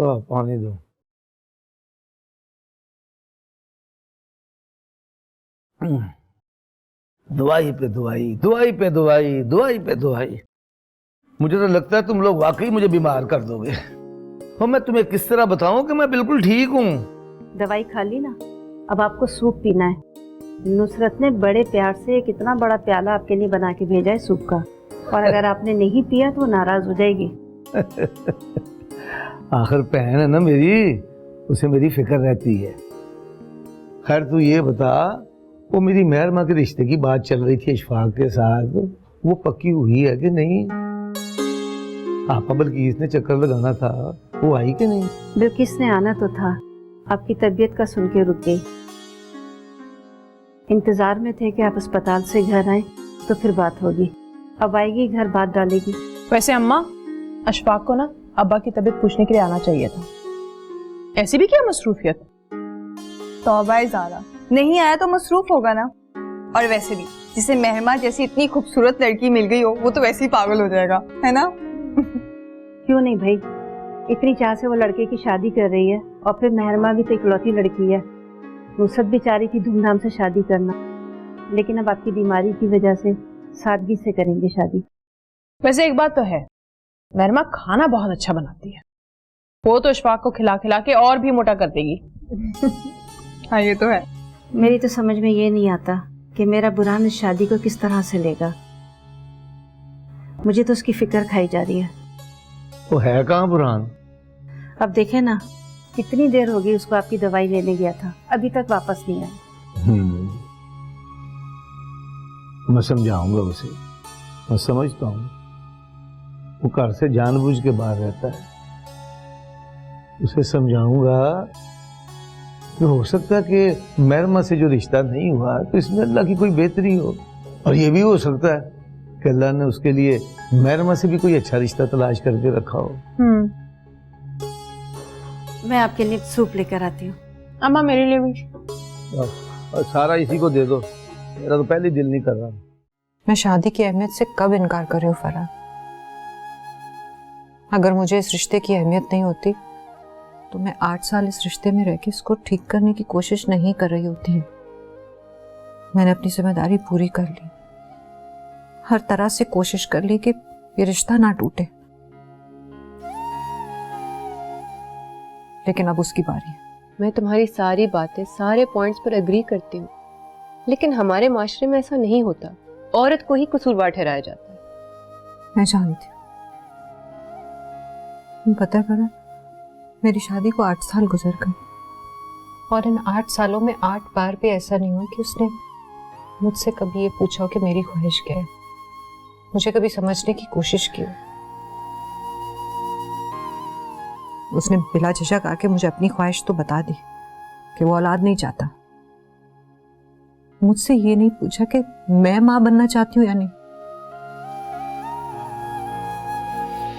पानी दो। दवाई पे दवाई, दवाई पे दवाई, दवाई पे दवाई। मुझे तो लगता है तुम लोग वाकई मुझे बीमार कर दोगे। तो मैं तुम्हें किस तरह बताऊं कि मैं बिल्कुल ठीक हूँ। दवाई खा ली ना, अब आपको सूप पीना है। नुसरत ने बड़े प्यार से कितना बड़ा प्याला आपके लिए बना के भेजा है सूप का, और अगर आपने नहीं पिया तो नाराज हो जाएगी। आखिर बहन है ना मेरी, उसे मेरी फिक्र रहती है। खैर तू ये बता, वो मेरी मेहरमा के रिश्ते की बात चल रही थी इशफाक के साथ, वो पक्की हुई है कि नहीं? आपा बल्किस ने चक्कर लगाना था, वो आई कि नहीं? बिल्किस ने आना तो था, आपकी तबीयत का सुन के रुक गई। इंतजार में थे कि आप अस्पताल से घर आए तो फिर बात होगी। अब आएगी घर, बात डालेगी। वैसे अम्मा, अशफाक को ना अब्बा की तबीयत पूछने के लिए आना चाहिए था। ऐसी भी क्या मसरूफियत? तौबा ज़ारा, नहीं आया तो मसरूफ होगा ना। और वैसे भी जिसे मेहरमा जैसी इतनी खूबसूरत लड़की मिल गई हो, वो तो वैसे ही पागल हो जाएगा, है ना? क्यों नहीं भाई, इतनी चाह से वो लड़के की शादी कर रही है, और फिर मेहरमा भी तो इकलौती लड़की है। नुसरत भी चाह रही थी धूमधाम से शादी करना, लेकिन अब आपकी बीमारी की वजह से सादगी से करेंगे शादी। वैसे एक बात तो है, मेहरमा खाना बहुत अच्छा बनाती है। वो तो अशफाक को खिला खिला के और भी मोटा कर देगी। हाँ ये तो है। मेरी तो समझ में ये नहीं आता कि मेरा बुरहान इस शादी को किस तरह से लेगा। मुझे तो उसकी फिक्र खाई जा रही है। वो है कहाँ बुरहान? अब देखे ना, कितनी देर हो गई उसको आपकी दवाई लेने गया था, अभी तक वापस नहीं आया। मैं समझाऊंगा उसे, मैं समझता हूँ वो घर से जानबूझ के बाहर रहता है। उसे समझाऊंगा कि हो सकता है कि मेहरमा से जो रिश्ता नहीं हुआ तो इसमें अल्लाह की कोई बेहतरी हो, और ये भी हो सकता है कि अल्लाह ने उसके लिए मेहरमा से भी कोई अच्छा रिश्ता तलाश करके रखा हो। मैं आपके लिए सूप लेकर आती हूँ। अम्मा मेरे लिए भी। और सारा इसी को दे दो, मेरा तो पहले दिल नहीं कर रहा। मैं शादी की अहमियत से कब इनकार कर रही हूँ फरहान? अगर मुझे इस रिश्ते की अहमियत नहीं होती तो मैं 8 साल इस रिश्ते में रह के इसको ठीक करने की कोशिश नहीं कर रही होती। मैंने अपनी जिम्मेदारी पूरी कर ली, हर तरह से कोशिश कर ली कि ये रिश्ता ना टूटे, लेकिन अब उसकी बारी है। मैं तुम्हारी सारी बातें, सारे पॉइंट्स पर एग्री करती हूँ, लेकिन हमारे माशरे में ऐसा नहीं होता। औरत को ही कसूरवार ठहराया जाता है। मैं जानती हूँ, पता है फरहान, मेरी शादी को 8 साल गुजर गए, और इन 8 सालों में 8 बार भी ऐसा नहीं हुआ कि उसने मुझसे कभी ये पूछा हो कि मेरी ख्वाहिश क्या है, मुझे कभी समझने की कोशिश की। उसने बिला झिझक आके मुझे अपनी ख्वाहिश तो बता दी कि वो औलाद नहीं चाहता। मुझसे ये नहीं पूछा कि मैं माँ बनना चाहती हूँ या नहीं।